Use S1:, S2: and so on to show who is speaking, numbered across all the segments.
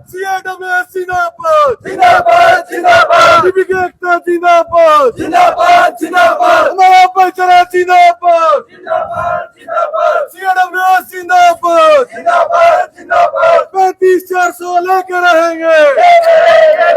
S1: CAWS जिंदाबाद
S2: जिंदाबाद जिंदाबाद
S1: लिपिक एकता जिंदाबाद
S2: जिंदाबाद जिंदाबाद
S1: हमारा भाईचारा जिंदाबाद
S2: जिंदाबाद जिंदाबाद
S1: CAWS जिंदाबाद
S2: जिंदाबाद जिंदाबाद
S1: 35,400 लेकर रहेंगे
S2: लेके रहेंगे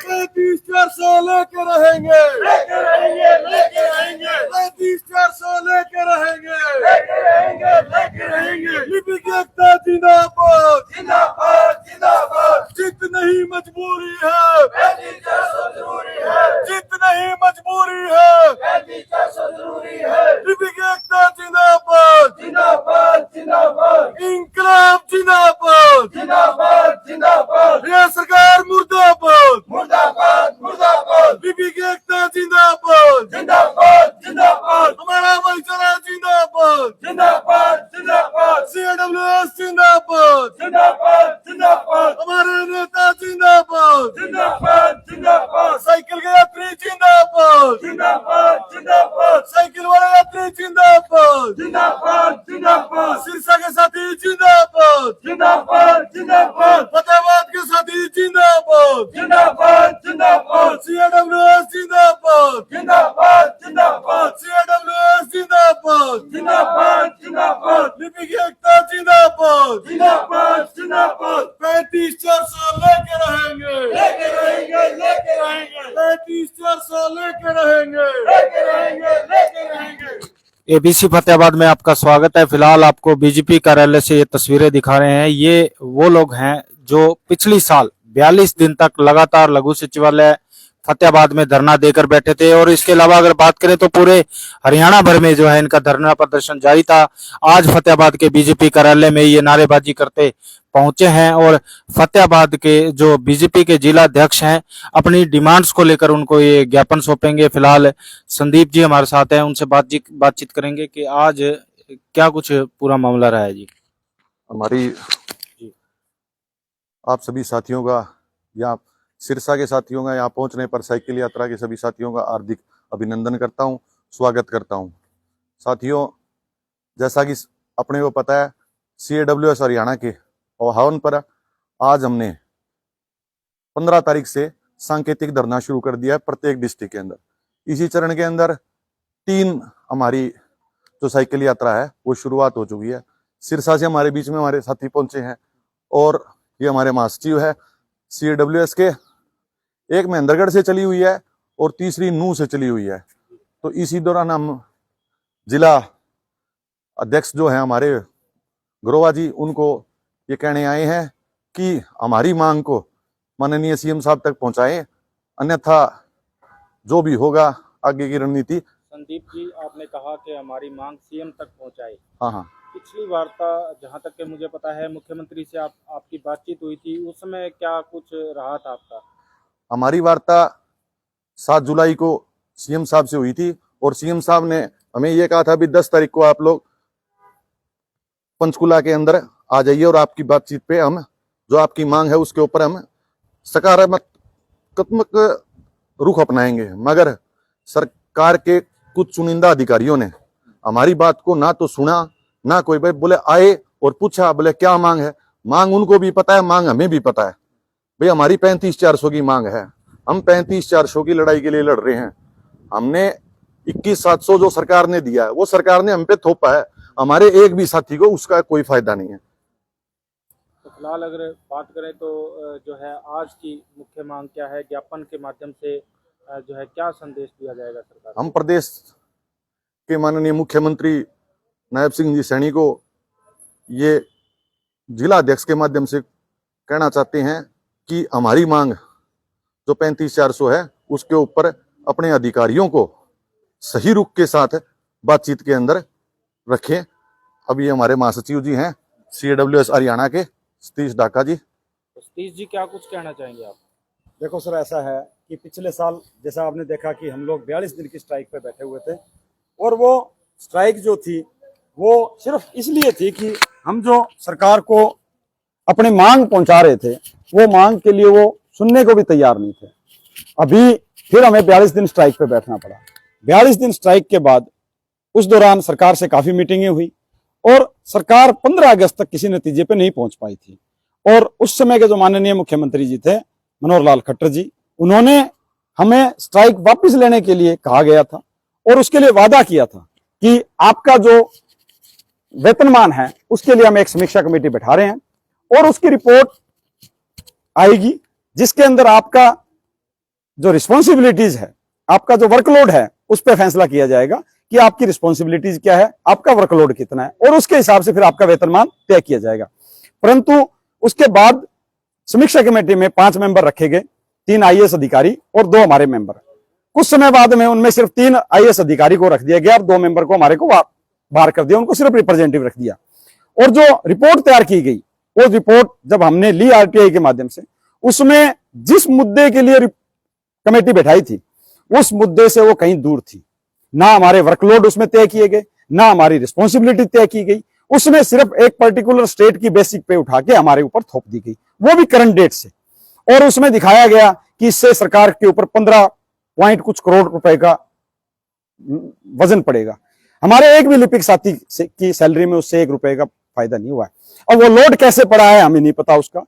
S1: 35,400 लेकर रहेंगे
S2: लेके रहेंगे लेके रहेंगे
S1: 35,400 लेकर रहेंगे
S2: लेके रहेंगे लेके रहेंगे
S1: लिपिक एकता जिंदाबाद
S2: जिंदाबाद जिंदाबाद
S1: जित नहीं मजबूरी है
S2: 35,400 जरूरी है
S1: जित नहीं मजबूरी है
S2: 35,400 जरूरी है
S1: लिपिक एकता जिंदाबाद
S2: जिंदाबाद जिंदाबाद
S1: इंकलाब जिंदाबाद
S2: जिंदाबाद जिंदाबाद
S1: ये सरकार मुर्दाबाद
S2: मुर्दाबाद मुर्दाबाद
S1: लिपिक एकता जिंदाबाद
S2: जिंदाबाद जिंदाबाद
S1: हमारा भाईचारा जिंदाबाद
S2: जिंदाबाद जिंदाबाद
S1: CAWS जिंदाबाद
S2: जिंदाबाद जिंदाबाद
S1: हमारे नेता जिंदाबाद
S2: जिंदाबाद जिंदाबाद
S1: साइकिल के यात्री जिंदाबाद
S2: जिंदाबाद जिंदाबाद
S1: साइकिल वाले यात्री जिंदाबाद
S2: जिंदाबाद जिंदाबाद
S1: सिरसा के साथी जिंदाबाद
S2: जिंदाबाद जिंदाबाद
S1: फतेहाबाद के साथी जिंदाबाद
S2: जिंदाबाद जिंदाबाद
S1: CAWS जिंदाबाद
S2: जिंदाबाद जिंदाबाद
S1: CAWS जिंदाबाद
S2: जिंदाबाद जिंदाबाद
S1: लिपिक एकता जिंदाबाद
S2: जिंदाबाद जिंदाबाद
S1: 35,400 लेके रहेंगे
S2: लेके रहेंगे लेके रहेंगे
S1: 35,400 लेके रहेंगे
S2: लेके रहेंगे लेके रहेंगे
S3: एबीसी फतेहाबाद में आपका स्वागत है। फिलहाल आपको बीजेपी कार्यालय से ये तस्वीरें दिखा रहे हैं। ये वो लोग हैं जो पिछली साल 42 दिन तक लगातार लघु सचिवालय फतेहाबाद में धरना देकर बैठे थे और इसके अलावा अगर बात करें तो पूरे हरियाणा भर में जो है इनका धरना प्रदर्शन जारी था। आज फतेहाबाद के बीजेपी कार्यालय में ये नारेबाजी करते पहुंचे हैं और फतेहाबाद के जो बीजेपी के जिला अध्यक्ष हैं अपनी डिमांड्स को लेकर उनको ये ज्ञापन सौंपेंगे। फिलहाल संदीप जी हमारे साथ हैं, उनसे बातचीत करेंगे कि आज क्या कुछ पूरा मामला रहा है। जी
S4: हमारी आप सभी साथियों का यहाँ सिरसा के साथियों का यहाँ पहुंचने पर साइकिल यात्रा के सभी साथियों का हार्दिक अभिनंदन करता हूं, स्वागत करता हूं। साथियों, जैसा कि अपने को पता है CAWS हरियाणा के आह्वान पर आज हमने 15 तारीख से सांकेतिक धरना शुरू कर दिया है प्रत्येक डिस्ट्रिक्ट के अंदर। इसी चरण के अंदर 3 हमारी जो साइकिल यात्रा है वो शुरुआत हो चुकी है। सिरसा से हमारे बीच में हमारे साथी पहुंचे हैं और ये हमारे महासचिव है CAWS के, एक महेंद्रगढ़ से चली हुई है और तीसरी नूह से चली हुई है। तो इसी दौरान हम जिला अध्यक्ष जो हैं हमारे ग्रोवा जी, उनको ये कहने आए हैं कि हमारी मांग को माननीय CM साहब तक पहुंचाएं, अन्यथा जो भी होगा आगे की रणनीति।
S3: संदीप जी, आपने कहा कि हमारी मांग CM तक पहुंचाए।
S4: हाँ,
S3: पिछली वार्ता जहां तक के मुझे पता है मुख्यमंत्री से आपकी बातचीत हुई थी, उस समय क्या कुछ रहा था आपका?
S4: हमारी वार्ता 7 जुलाई को CM साहब से हुई थी और CM साहब ने हमें ये कहा था भी 10 तारीख को आप लोग पंचकुला के अंदर आ जाइए और आपकी बातचीत पे हम जो आपकी मांग है उसके ऊपर हम सकारात्मक रुख अपनाएंगे। मगर सरकार के कुछ चुनिंदा अधिकारियों ने हमारी बात को ना तो सुना, ना कोई भाई बोले आए और पूछा बोले क्या मांग है। मांग उनको भी पता है, मांग हमें भी पता है। भाई हमारी 35,400 की मांग है, हम 35,400 की लड़ाई के लिए लड़ रहे हैं। हमने 21,700 जो सरकार ने दिया है वो सरकार ने हम पे थोपा है, हमारे एक भी साथी को उसका कोई फायदा नहीं है।
S3: तो फिलहाल अगर बात करें तो जो है आज की मुख्य मांग क्या है, ज्ञापन के माध्यम से जो है क्या संदेश दिया जाएगा सरकार?
S4: हम प्रदेश के माननीय मुख्यमंत्री नायब सिंह जी सैनी को ये जिला अध्यक्ष के माध्यम से कहना चाहते हैं कि हमारी मांग जो 35,400 है उसके ऊपर अपने अधिकारियों को सही रुख के साथ बातचीत के अंदर रखें। अभी हमारे महासचिव जी हैं CAWS हरियाणा के सतीश डाका जी।
S3: तो सतीश जी क्या कुछ कहना चाहेंगे आप?
S5: देखो सर, ऐसा है कि पिछले साल जैसा आपने देखा कि हम लोग 42 दिन की स्ट्राइक पे बैठे हुए थे और वो स्ट्राइक जो थी वो सिर्फ इसलिए थी कि हम जो सरकार को अपनी मांग पहुंचा रहे थे वो मांग के लिए वो सुनने को भी तैयार नहीं थे। अभी फिर हमें 42 दिन स्ट्राइक पे बैठना पड़ा। 42 दिन स्ट्राइक के बाद उस दौरान सरकार से काफी मीटिंगें हुई और सरकार 15 अगस्त तक किसी नतीजे पे नहीं पहुंच पाई थी और उस समय के जो माननीय मुख्यमंत्री जी थे मनोहर लाल खट्टर जी, उन्होंने हमें स्ट्राइक वापस लेने के लिए कहा गया था और उसके लिए वादा किया था कि आपका जो वेतनमान है उसके लिए हम एक समीक्षा कमेटी बैठा रहे हैं और उसकी रिपोर्ट आएगी जिसके अंदर आपका जो रिस्पॉन्सिबिलिटीज है, आपका जो वर्कलोड है, उस पर फैसला किया जाएगा कि आपकी रिस्पॉन्सिबिलिटीज क्या है, आपका वर्कलोड कितना है और उसके हिसाब से फिर आपका वेतनमान तय किया जाएगा। परंतु उसके बाद समीक्षा कमेटी में 5 मेंबर रखे गए, 3 आईएएस अधिकारी और 2 हमारे मेंबर। कुछ समय बाद में उनमें सिर्फ 3 आईएएस अधिकारी को रख दिया गया और 2 मेंबर को हमारे को बाहर कर दिया, उनको सिर्फ रिप्रेजेंटेटिव रख दिया। और जो रिपोर्ट तैयार की गई, वो रिपोर्ट जब हमने ली आरटीआई के माध्यम से, उसमें जिस मुद्दे के लिए कमेटी बैठाई थी उस मुद्दे से वो कहीं दूर थी। ना हमारे वर्कलोड उसमें तय किए गए, ना हमारी रिस्पॉन्सिबिलिटी तय की गई, उसमें सिर्फ एक पर्टिकुलर स्टेट की बेसिक पे उठा के हमारे ऊपर थोप दी गई, वो भी करंट डेट से। और उसमें दिखाया गया कि इससे सरकार के ऊपर 15 पॉइंट कुछ करोड़ रुपए का वजन पड़ेगा। हमारे एक भी लिपिक साथी की सैलरी में उससे 1 रुपए का फायदा नहीं हुआ है। अब वो लोड कैसे पड़ा है हमें नहीं पता उसका।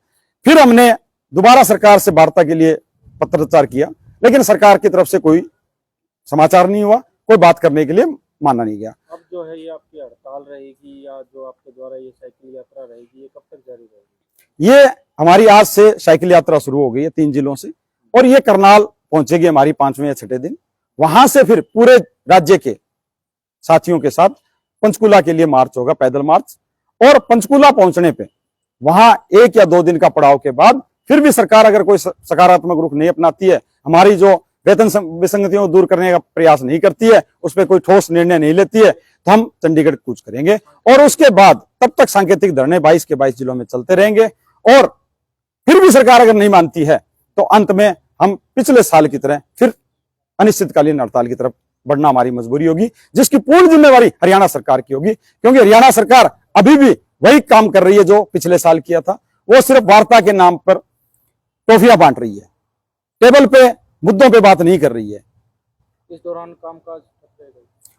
S5: फिर हमने दोबारा सरकार से वार्ता के लिए पत्राचार किया, लेकिन सरकार की तरफ से कोई समाचार नहीं हुआ, कोई बात करने के लिए माना नहीं गया।
S3: अब जो है ये आपकी हड़ताल रहेगी या जो आपके द्वारा ये साइकिल यात्रा रहेगी, ये कब तक जारी रहेगी?
S5: ये हमारी आज से साइकिल यात्रा शुरू हो गई है 3 जिलों से और ये करनाल पहुंचेगी हमारी 5वें या 6ठे दिन। वहां से फिर पूरे राज्य के साथियों के साथ पंचकुला के लिए मार्च होगा, पैदल मार्च। और पंचकुला पहुंचने पे वहां 1 या 2 दिन का पड़ाव के बाद फिर भी सरकार अगर कोई सकारात्मक रुख नहीं अपनाती है, हमारी जो वेतन विसंगतियों को दूर करने का प्रयास नहीं करती है, उस पर कोई ठोस निर्णय नहीं लेती है, तो हम चंडीगढ़ कूच करेंगे। और उसके बाद तब तक सांकेतिक धरने 22 के 22 जिलों में चलते रहेंगे। और फिर भी सरकार अगर नहीं मानती है तो अंत में हम पिछले साल की तरह फिर अनिश्चितकालीन हड़ताल की तरफ बढ़ना हमारी मजबूरी होगी, जिसकी पूर्ण जिम्मेवारी हरियाणा सरकार की होगी। क्योंकि हरियाणा सरकार अभी भी वही काम कर रही है जो पिछले साल किया था। वो सिर्फ वार्ता के नाम पर टॉफियां बांट रही है, टेबल पे मुद्दों पे बात नहीं कर रही है।
S3: इस दौरान कामकाज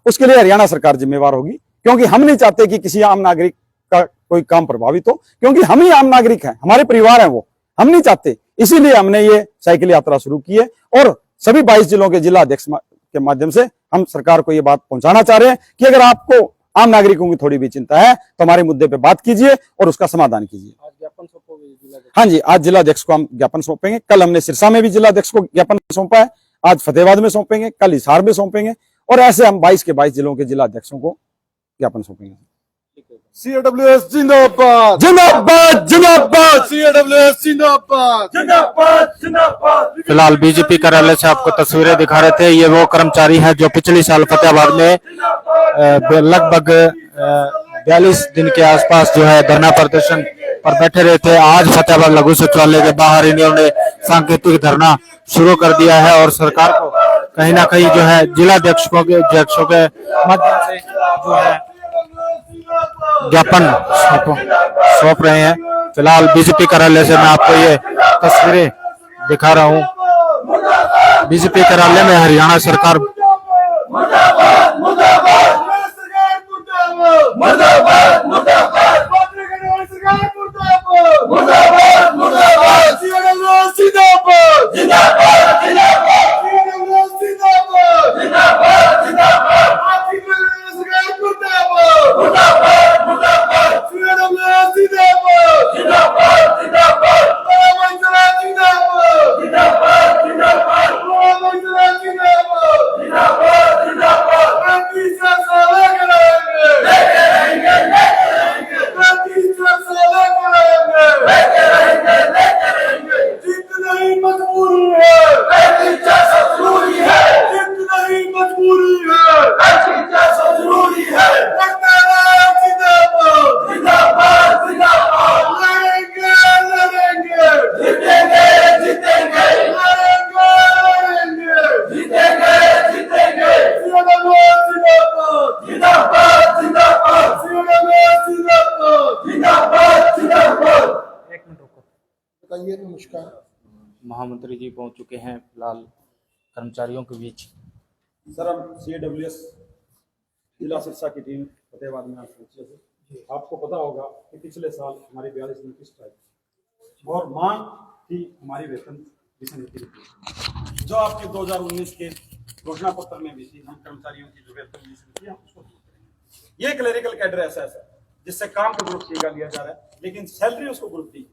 S5: उसके लिए हरियाणा सरकार जिम्मेवार होगी, क्योंकि हम नहीं चाहते कि किसी आम नागरिक का कोई काम प्रभावित हो, क्योंकि हम ही आम नागरिक हैं, हमारे परिवार हैं वो, हम नहीं चाहते। इसीलिए हमने ये साइकिल यात्रा शुरू की है और सभी 22 जिलों के जिला अध्यक्ष के माध्यम से हम सरकार को ये बात पहुंचाना चाह रहे हैं कि अगर आपको आम नागरिकों की थोड़ी भी चिंता है तो हमारे मुद्दे पे बात कीजिए और उसका समाधान कीजिए।
S3: आज ज्ञापन सौंपोगे जिला?
S5: हाँ जी, आज जिला अध्यक्ष को हम ज्ञापन सौंपेंगे। कल हमने सिरसा में भी जिला अध्यक्ष को ज्ञापन सौंपा है, आज फतेहाबाद में सौंपेंगे, कल हिसार में सौंपेंगे और ऐसे हम 22 के 22 जिलों के जिला अध्यक्षों को ज्ञापन सौंपेंगे।
S1: CWS जिंदाबाद
S5: जिंदाबाद जिंदाबाद।
S1: CWS जिंदाबाद
S2: जिंदाबाद जिंदाबाद।
S3: फिलहाल बीजेपी कार्यालय से आपको तस्वीरें दिखा रहे थे। ये वो कर्मचारी हैं जो पिछले साल फतेहाबाद में लगभग 42 दिन के आसपास जो है धरना प्रदर्शन पर बैठे रहे थे। आज फतेहाबाद लघु सचिवालय के बाहर इन्होंने सांकेतिक धरना शुरू कर दिया है और सरकार को कहीं ना कहीं जो है जिला अध्यक्षों के माध्यम से जो है ज्ञापन सौंप रहे हैं। फिलहाल बीजेपी कार्यालय से मैं आपको ये तस्वीरें दिखा रहा हूँ। बीजेपी कार्यालय में हरियाणा सरकार
S2: मुर्दाबाद मुर्दाबाद मुर्दाबाद मुर्दाबाद मुर्दाबाद मुर्दाबाद
S1: CWS जिंदाबाद
S2: जिंदाबाद जिंदाबाद
S1: CWS जिंदाबाद
S2: जिंदाबाद जिंदाबाद मुर्दाबाद मुर्दाबाद
S1: CWS जिंदाबाद
S2: जिंदाबाद जिंदाबाद
S1: जिंदाबाद
S2: जिंदाबाद जिंदाबाद जिंदाबाद जिंदाबाद लेके रहेंगे
S1: जितना ही मजबूरी है
S2: जरूरी है
S1: जितना ही मजबूरी है
S2: जरूरी है
S1: जिंदाबाद
S2: जिंदाबाद जिंदाबाद
S1: लड़ेंगे लड़ेंगे
S2: जीतेंगे जीतेंगे
S1: लड़ेंगे
S2: जीतेंगे जीतेंगे
S1: जिंदाबाद जिंदाबाद
S2: जिंदाबाद जिंदाबाद
S1: जिंदाबाद जिंदाबाद
S2: जिंदाबाद जिंदाबाद।
S1: बताइए नमस्कार।
S3: महामंत्री जी पहुंच चुके हैं फिलहाल कर्मचारियों के बीच।
S5: सर, हम CWS जिला सिरसा की टीम फतेहाबाद में आज पहुंची है। आपको पता होगा कि पिछले साल हमारी 42 दिन की स्ट्राइक, और मांग थी हमारी वेतन विसंगति की, जो आपके 2019 के घोषणा पत्र में भी थी। हम कर्मचारियों की जो वेतन विसंगति है उसको दूर करेंगे। ये क्लरिकल कैडर ऐसा है जिससे काम का ग्रुप लिया जा रहा है, लेकिन सैलरी उसको ग्रुप दी।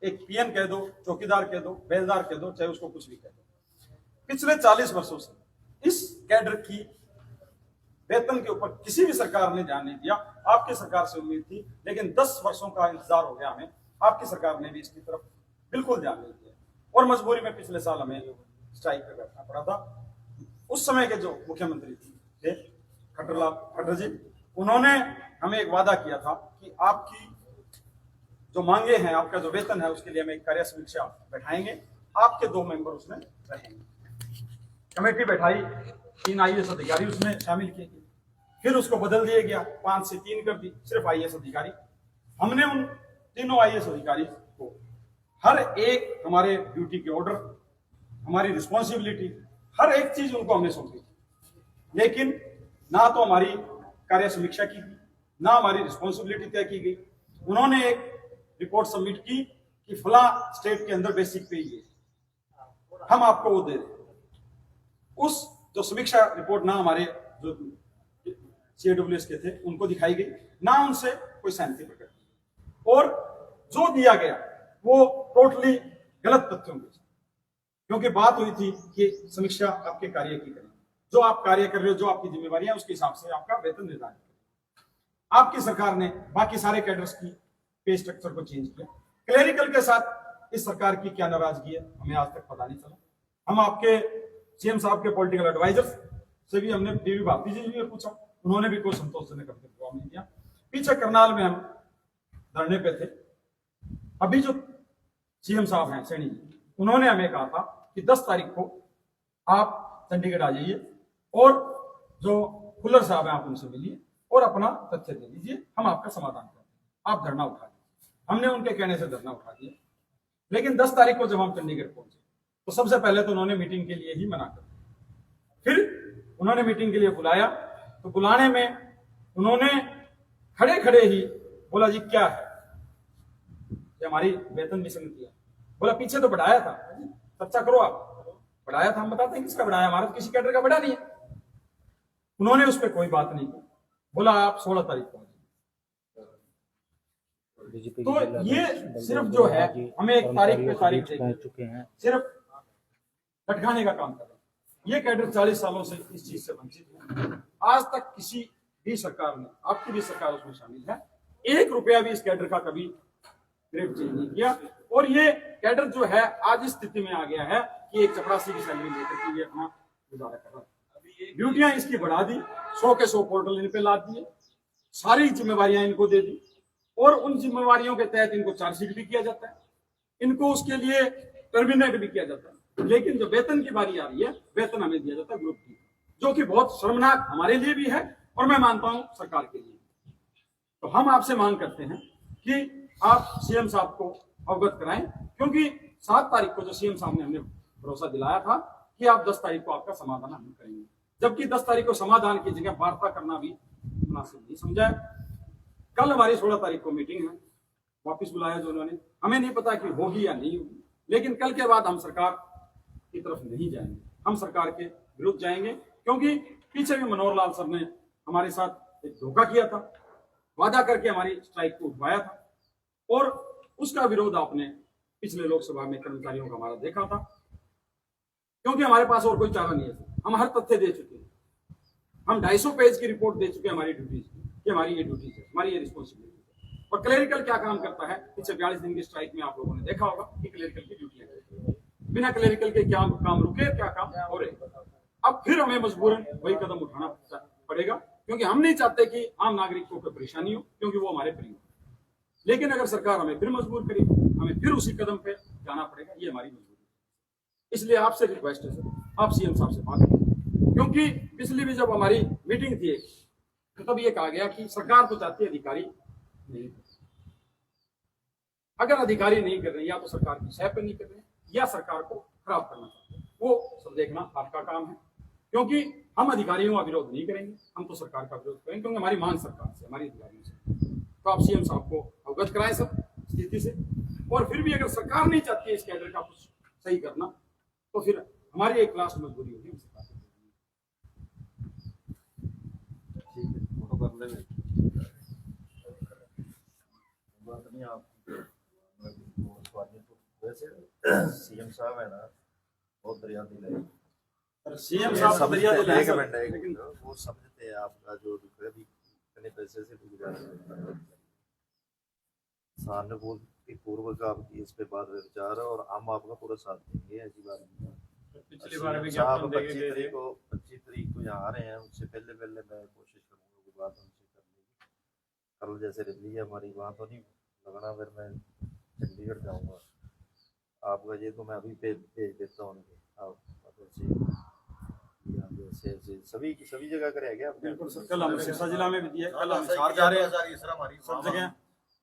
S5: एक पीएन कह दो, चौकीदार कह दो, बेलदार कह दो, चाहे उसको कुछ भी कह दो। पिछले 40 वर्षों से इस कैडर की वेतन के ऊपर किसी भी सरकार ने ध्यान नहीं दिया। आपकी सरकार से उम्मीद थी, लेकिन 10 वर्षों का इंतजार हो गया हमें। आपकी सरकार ने भी इसकी तरफ बिल्कुल ध्यान नहीं दिया और मजबूरी में पिछले साल हमें स्ट्राइक पे बैठना पड़ा था। उस समय के जो मुख्यमंत्री थे खट्टर जी, उन्होंने हमें एक वादा किया था कि आपकी जो मांगे हैं, आपका जो वेतन है, उसके लिए हम एक कार्य समीक्षा बैठाएंगे। आपके 2 मेंबर उसमें रहेंगे। कमेटी बैठाई, 3 आईएएस अधिकारी उसमें शामिल किए गए, फिर उसको बदल दिया गया, 5 से 3 कर दी, सिर्फ आईएएस अधिकारी। हमने उन तीनों आईएएस अधिकारी को हर एक हमारे ड्यूटी के ऑर्डर, हमारी रिस्पॉन्सिबिलिटी, हर एक चीज उनको हमने सौंपी, लेकिन ना तो हमारी कार्य समीक्षा की गई, ना हमारी रिस्पॉन्सिबिलिटी तय की गई। उन्होंने एक रिपोर्ट सबमिट की कि फला स्टेट के अंदर बेसिक पे ये हम आपको वो दे रहे। उस जो समीक्षा रिपोर्ट ना हमारे जो सीएडब्ल्यूएस के थे उनको दिखाई गई, ना उनसे कोई सहमति प्रकट की, और जो दिया गया वो टोटली गलत तथ्यों के, क्योंकि बात हुई थी कि समीक्षा आपके कार्य की करें, जो आप कार्य कर रहे हो, जो आपकी जिम्मेवारी है, उसके हिसाब से आपका वेतन निर्धारित करें। आपकी सरकार ने बाकी सारे कैडर्स की पे स्ट्रक्चर को चेंज किया। क्लेरिकल के साथ इस सरकार की क्या नाराजगी है हमें आज तक पता नहीं चला। हम आपके सीएम साहब के पॉलिटिकल एडवाइजर्स से भी हमने डीवी भारती जी भी पूछा, उन्होंने भी कोई संतोषजनक जवाब नहीं दिया। पीछे करनाल में हम धरने पे थे, अभी जो सीएम साहब हैं सैनी जी, उन्होंने हमें कहा था कि 10 तारीख को आप चंडीगढ़ आ जाइए और जो खुल्लर साहब हैं आप उनसे मिलिए और अपना तथ्य दे दीजिए, हम आपका समाधान करते हैं, आप धरना उठा दीजिए। हमने उनके कहने से धरना उठा दिया, लेकिन 10 तारीख को जब हम चंडीगढ़ पहुंचे तो सबसे पहले तो उन्होंने मीटिंग के लिए ही मना कर दिया। फिर उन्होंने मीटिंग के लिए बुलाया, तो बुलाने में उन्होंने खड़े खड़े ही बोला, जी क्या है, ये हमारी वेतन विसंगति है। बोला पीछे तो बढ़ाया था, चर्चा करो आप, बढ़ाया था, हम बताते हैं किसका बढ़ाया, हमारा तो किसी कैडर का बढ़ा नहीं है। उन्होंने उस पर कोई बात नहीं की, बोला आप 16 तारीख को। तो ये सिर्फ जो है हमें एक तारीख पे तारीख चुके हैं, सिर्फ भटकाने का काम कर रहे हैं। ये कैडर 40 सालों से इस चीज से वंचित है। आज तक किसी भी सरकार ने, आपकी भी सरकार उसमें शामिल है, 1 रुपया भी इस कैडर का कभी ग्रेड चेंज नहीं किया। और ये कैडर जो है आज इस स्थिति में आ गया है कि एक चपरासी की सैलरी लेकर के ये अपना गुजारा कर रहा है। ड्यूटियां इसकी बढ़ा दी, 100 के 100 पोर्टल इन पे ला दिए, सारी जिम्मेवारियां इनको दे दी, और उन जिम्मेवारियों के तहत इनको चार्जशीट भी किया जाता है, इनको उसके लिए टर्मिनेट भी किया जाता है। लेकिन जब वेतन की बारी आ रही है, वेतन हमें दिया जाता है ग्रुप की, जो कि बहुत शर्मनाक हमारे लिए भी है और मैं मानता हूं सरकार के लिए। तो हम आपसे मांग करते हैं कि आप सीएम साहब को अवगत कराएं, क्योंकि 7 तारीख को जो सीएम साहब ने हमने भरोसा दिलाया था कि आप 10 तारीख को आपका समाधान हम करेंगे, जबकि 10 तारीख को समाधान की जगह वार्ता करना भी मुनासिब नहीं समझा। कल हमारी 16 तारीख को मीटिंग है, वापस बुलाया जो उन्होंने, हमें नहीं पता कि होगी या नहीं होगी, लेकिन कल के बाद हम सरकार की तरफ नहीं जाएंगे, हम सरकार के विरुद्ध जाएंगे, क्योंकि पीछे भी मनोहर लाल सर ने हमारे साथ एक धोखा किया था, वादा करके हमारी स्ट्राइक को उठवाया था, और उसका विरोध आपने पिछले लोकसभा में कर्मचारियों का हमारा देखा था, क्योंकि हमारे पास और कोई चारा नहीं है। हम हर तथ्य दे चुके हैं, हम 250 पेज की रिपोर्ट दे चुके हैं हमारी ड्यूटीज की, हमारी ये ड्यूटीज है, हमारी ये रिस्पॉन्सिबिलिटी है। और क्लेरिकल क्या काम करता है, पिछले 42 दिन की स्ट्राइक में आप लोगों ने देखा होगा कि क्लेरिकल की ड्यूटी है, बिना क्लेरिकल के क्या काम रुके, क्या काम हो रहे। अब फिर हमें मजबूरन वही कदम उठाना पड़ेगा, क्योंकि हम नहीं चाहते कि आम नागरिकों को परेशानी हो, क्योंकि वो हमारे प्रिय। लेकिन अगर सरकार हमें फिर मजबूर करेगी, हमें फिर उसी कदम पे जाना पड़ेगा, ये हमारी मजबूरी है। इसलिए आपसे रिक्वेस्ट है सर, आप सीएम साहब से बात करें, क्योंकि पिछली भी जब हमारी मीटिंग थी तो तब ये कहा गया कि सरकार तो चाहती है अधिकारी नहीं, अगर अधिकारी नहीं कर रहे, या तो सरकार की सह पे नहीं कर रहे, या सरकार को खराब करना चाहते हैं, वो सब देखना आपका काम है। क्योंकि हम अधिकारियों का विरोध नहीं करेंगे, हम तो सरकार का विरोध करेंगे, क्योंकि हमारी मांग सरकार से, हमारी अधिकारियों से। तो आप सीएम साहब को अवगत कराएं सब स्थिति से, और फिर भी अगर सरकार नहीं चाहती है इस कैडर का कुछ सही करना, तो फिर हमारी एक लास्ट मजबूरी होगी हम सरकार से।
S6: बात नहीं आप वैसे सीएम साहब है ना बहुत दरिया दिल है।
S5: सीएम साहब का दरिया दिल है
S6: एक
S5: सर,
S6: मिनट
S5: लेकिन
S6: वो समझते हैं आपका जो दुख है भी कितने पैसे से डूब जाता है। सामने बोल के पूर्वक आपकी इस पे बात विचार है और हम आपका पूरा साथ देंगे, ऐसी बात नहीं है।
S5: पिछली बार भी
S6: साहब
S5: ज्ञापन देके
S6: 25 तारीख को यहाँ आ रहे हैं, उससे पहले पहले मैं कोशिश करूँगा कि बात उनसे कर लेगी। कल जैसे रैली है हमारी, वहाँ तो नहीं लगना, फिर मैं चंडीगढ़ जाऊँगा। आपका ये तो मैं अभी भेज देता हूँ उनके, आप जैसे सभी जगह करेंगे आप।
S5: बिल्कुल सर, कल हम सिरसा जिला में भी दिया, कल हम हिसार जा रहे हैं, सब जगह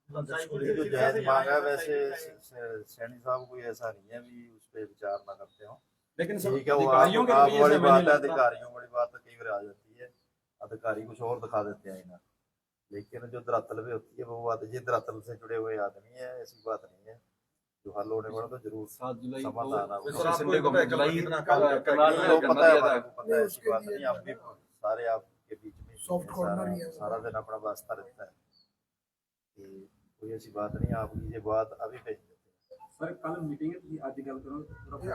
S6: जो जायज मांगा वैसे सैनी साहब कोई ऐसा नहीं है भी उस पर विचार ना करते हो।
S5: लेकिन सब
S6: ठीक है, वो
S5: अधिकारियों के
S6: आप
S5: रवैये
S6: बड़ी
S5: से
S6: बात
S5: मैंने
S6: है,
S5: लगता
S6: अधिकारियों बड़ी बात कई बार आ जाती है, अधिकारी कुछ और दिखा देते हैं ना, लेकिन जो धरातल पे होती है वो बात, ये धरातल से जुड़े हुए आदमी है, ऐसी बात नहीं है। जो हल होने वाला तो जरूर समाधान पता है, ऐसी बात नहीं। आप भी सारे आपके बीच में
S1: सॉफ्ट कॉर्नर ही है।
S6: सारा दिन अपना वास्ता रहता है, कोई ऐसी बात नहीं। आप ये बात अभी भेज देते हैं।
S5: सर कल मीटिंग है, आज ही गल करो,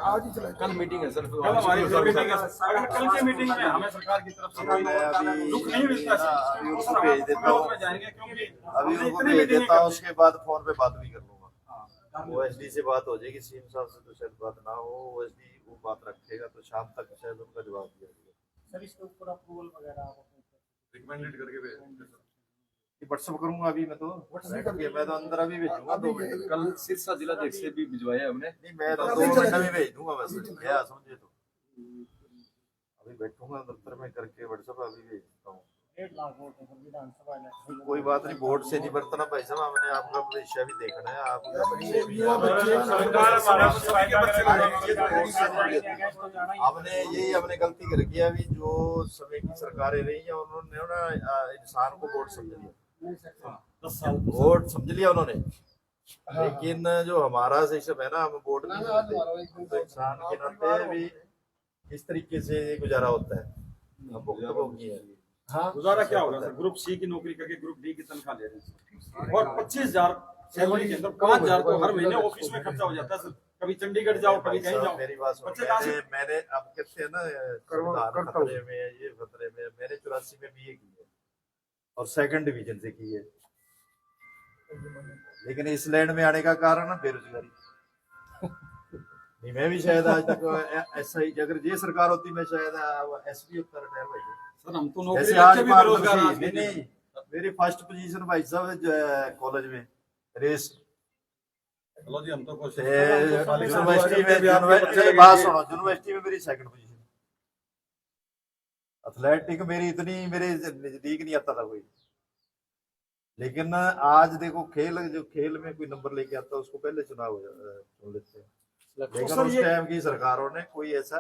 S1: आज ही चला
S7: कल मीटिंग है सर,
S5: कल हमारी मीटिंग है सर। अगर कल की मीटिंग में हमें सरकार की तरफ से कोई दुख नहीं मिलता
S6: अभी
S5: तो
S6: उसको
S5: सर
S6: भेज
S5: हम
S6: देता हूँ,
S5: में जाएंगे, क्योंकि
S6: अभी
S5: हमने
S6: उनको
S5: इतनी
S6: भेज
S5: मीटिंगें
S6: देता हूँ,
S5: कर ली।
S6: उसके बाद फोन पे बात भी कर लूंगा।
S5: हाँ,
S6: वो एसडी से बात हो जाएगी, सीएम साहब से तो शायद बात ना हो, वो एसडी वो बात रखेगा तो शाम तक शायद उनका जवाब दिया जाएगा।
S8: सर इसके ऊपर अप्रूवल वगैरह
S7: रिकमेंडेड करके
S6: व्हाट्सएप करूंगा अभी मैं तो, मैं तो अंदर अभी भेजूंगा 2 मिनट में।
S7: कल सिरसा जिलाध्यक्ष से भी भिजवाया हमने।
S6: नहीं मैं तो 2 मिनट में भेज दूंगा, बस क्या समझे तो अभी बैठूंगा दफ्तर में करके व्हाट्सएप अभी भेज देता हूँ।
S8: 1.5 लाख वोट है सर विधानसभा इलेक्शन।
S6: कोई बात नहीं, बोर्ड से नहीं बरतना भाई साहब, हमने आपका भविष्य भी देखना है। आप हमने यही हमने गलती कर की है अभी, जो समय की सरकारें रही है उन्होंने ना इंसान को वोट समझ लिया,
S5: 10 साल
S6: वोट समझ लिया उन्होंने, लेकिन जो हमारा सिस्टम है ना, हम वोट नहीं समझते। तो इंसान के नाते भी इस तरीके से गुजारा होता है, हम भुक्तभोगी है।
S1: हाँ
S5: गुजारा क्या होगा सर, ग्रुप सी की नौकरी करके ग्रुप डी की तनख्वाह ले रहे हैं और 25,000 सैलरी के अंदर 5,000 तो हर महीने ऑफिस में खर्चा हो जाता है सर। कभी चंडीगढ़ जाओ, कभी कहीं जाओ।
S6: मेरी बात सुनो,
S5: 25,000
S6: मैंने अब कहते हैं ना संविधान खतरे में है, ये खतरे में है। मैंने 84 में बीए की है और 2nd डिवीजन से की है, लेकिन इस लैंड में आने का कारण है बेरोजगारी। नहीं मैं भी शायद आज तक ऐसा ही, अगर ये सरकार होती मैं शायद एसपी होता रिटायर भाई
S5: सर हम तो
S6: जैसे
S5: नौकरी
S6: आज
S5: लेके भी बेरोजगार
S6: नहीं,
S5: आज के
S6: नहीं मेरी फर्स्ट पोजीशन भाई साहब कॉलेज में रेस
S7: चलो जी, हम तो कोशिश
S6: यूनिवर्सिटी में बात सुनो, यूनिवर्सिटी में मेरी 2nd पोजीशन। एथलेटिक मेरी इतनी मेरे नजदीक नहीं आता था कोई, लेकिन आज देखो जो खेल में कोई नंबर लेके आता है उसको पहले चुनाव चुन लेते हैं। लेकिन उस टाइम की सरकारों ने कोई ऐसा,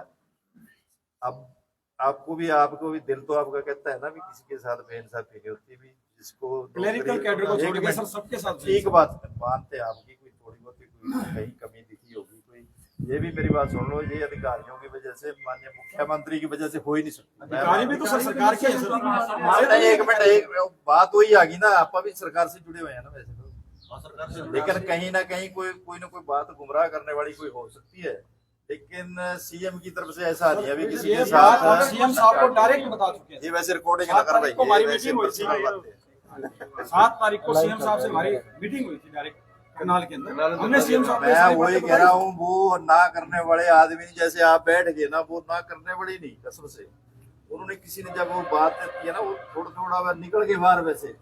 S6: अब आपको भी दिल तो आपका कहता है ना भी किसी के साथ बेइंसाफी नहीं होती भी, जिसको
S5: क्लरिकल कैडर को छोड़ के सर सबके साथ
S6: ठीक बात मानते हैं आपकी, कोई थोड़ी बहुत कोई कहीं कमी दिखी होगी कोई। ये भी मेरी बात सुन लो, ये अधिकारियों की वजह से, माननीय मुख्यमंत्री की वजह से हो ही नहीं सकता।
S5: अधिकारी भी तो सर सरकार के हैं सर।
S6: एक मिनट, एक बात वही आ गई ना, आप भी सरकार से जुड़े हुए हैं ना वैसे तो, लेकिन कहीं ना कहीं कोई ना कोई बात गुमराह करने वाली कोई हो सकती है, लेकिन सीएम की तरफ से ऐसा नहीं है अभी किसी के साथ।
S5: सीएम साहब को डायरेक्ट बता चुके हैं।
S6: ये वैसे रिकॉर्डिंग ना कर भाई,
S5: हमारी
S6: ये
S5: मीटिंग हुई थी,
S6: वैसे
S5: 7 तारीख को सीएम साहब से हमारी मीटिंग हुई थी डायरेक्ट कनाल के अंदर। हमने सीएम साहब को
S6: मैं वही कह रहा हूँ, वो ना करने वाले आदमी जैसे आप बैठ गए ना, वो ना करने वाली नहीं कसम से। उन्होंने किसी ने जब वो बात की है ना, वो थोड़ा निकल के बाहर, वैसे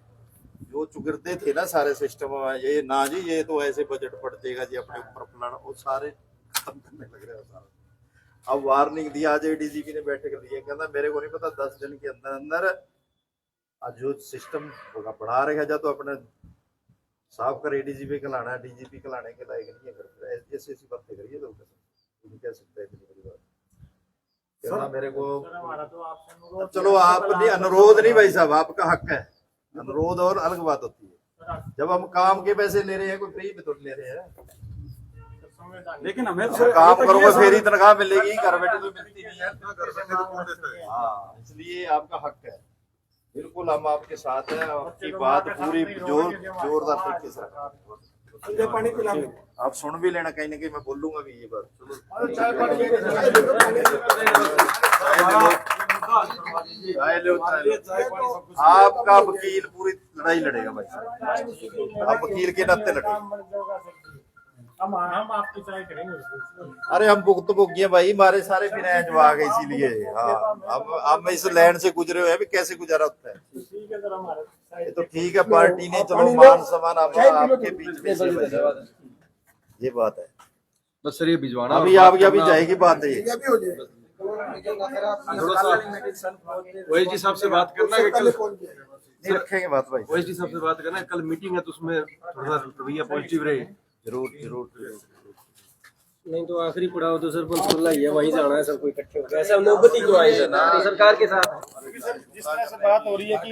S6: जो चुगरते थे ना सारे सिस्टम, ये ना जी ये तो ऐसे बजट पड़ जाएगा जी अपने ऊपर फलाना, वो सारे खत्म करने लग रहे हैं सारा। अब वार्निंग दिया, आज डीजीपी ने बैठक ली है, कहना मेरे को नहीं पता 10 दिन के अंदर अंदर आज जो सिस्टम बढ़ा रहे जा तो अपने साफ करे, डीजीपी को लाना है, डीजीपी को लाने के लायक नहीं है, ऐसी ऐसी बातें करिए तो कह सकता है इतनी बड़ी बात कहना मेरे को।
S8: हमारा तो आपसे अनुरोध,
S6: चलो आप नहीं, अनुरोध नहीं भाई साहब, आपका हक है, अनुरोध और अलग बात होती है।
S8: सर
S6: जब हम काम के पैसे ले रहे हैं, कोई फ्री में तो ले रहे हैं।
S5: लेकिन हमें तो
S6: अगर काम करोगे फिर ही तनख्वाह मिलेगी, घर बैठे तो मिलती नहीं है। हाँ, इसलिए आपका हक है, बिल्कुल हम आपके साथ हैं। आपकी बात पूरी जोरदार तरीके से
S5: पानी पिला
S6: आप सुन भी लेना, कहीं ना कहीं मैं बोलूंगा भी ये बात। आपका वकील पूरी लड़ाई लड़ेगा भाई साहब, आप वकील के नाते लड़ेंगे।
S8: हम आपकी चाय करेंगे।
S6: अरे हम भुगत भोगिए भाई, हमारे सारे फिर जो आ गए, इसीलिए हाँ हम इस लैंड से गुजरे हुए हैं, भी कैसे गुजारा होता है।
S8: ठीक है, जरा हमारे
S6: ये तो ठीक है, पार्टी ने चलो मान सम्मान आपके बीच में से, ये बात है।
S7: बस सर ये भिजवाना
S6: अभी आपकी अभी जाएगी बात है, ये
S7: थोड़ा सा ओएसडी साहब से बात करना है, कल
S6: नहीं रखेंगे बात भाई,
S7: ओएसडी साहब से बात करना है, कल मीटिंग है तो उसमें थोड़ा रवैया पॉजिटिव रहे।
S6: जरूर जरूर।
S9: नहीं तो आखिरी पड़ाव तो सर पंचकुला ही है, वहीं जाना है सबको इकट्ठे होकर। ऐसा नौबत ही क्यों आई सर, तो सरकार के साथ
S5: जिस तरह से बात हो रही है कि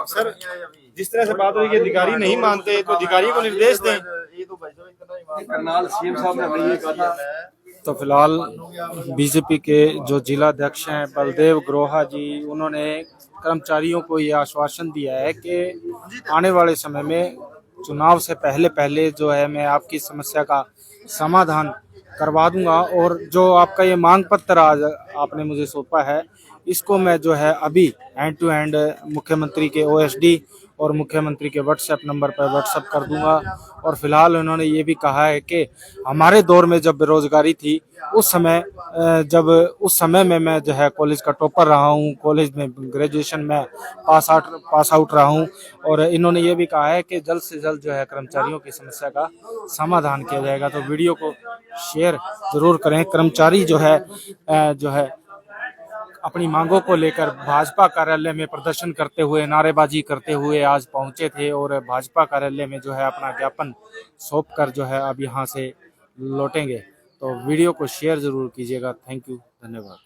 S5: सर जिस तरह से बात हो रही है कि अधिकारी नहीं मानते, तो अधिकारियों को निर्देश दें।
S6: ये तो भाई साहब इतना ही
S7: करनाल सीएम साहब ने हमें ये कहा था।
S3: तो फिलहाल बीजेपी के जो जिला अध्यक्ष हैं बलदेव ग्रोहा जी, उन्होंने कर्मचारियों को ये आश्वासन दिया है कि आने वाले समय में चुनाव से पहले जो है मैं आपकी समस्या का समाधान करवा दूंगा, और जो आपका ये मांग पत्र आज आपने मुझे सौंपा है, इसको मैं जो है अभी हैंड टू हैंड मुख्यमंत्री के ओएसडी और मुख्यमंत्री के व्हाट्सएप नंबर पर व्हाट्सएप कर दूंगा। और फिलहाल उन्होंने ये भी कहा है कि हमारे दौर में जब बेरोजगारी थी, उस समय में मैं जो है कॉलेज का टॉपर रहा हूँ, कॉलेज में ग्रेजुएशन में पास आउट रहा हूँ। और इन्होंने ये भी कहा है कि जल्द से जल्द जो है कर्मचारियों की समस्या का समाधान किया जाएगा। तो वीडियो को शेयर जरूर करें। कर्मचारी जो है अपनी मांगों को लेकर भाजपा कार्यालय में प्रदर्शन करते हुए, नारेबाजी करते हुए आज पहुंचे थे, और भाजपा कार्यालय में जो है अपना ज्ञापन सौंपकर जो है अब यहां से लौटेंगे। तो वीडियो को शेयर जरूर कीजिएगा। थैंक यू, धन्यवाद।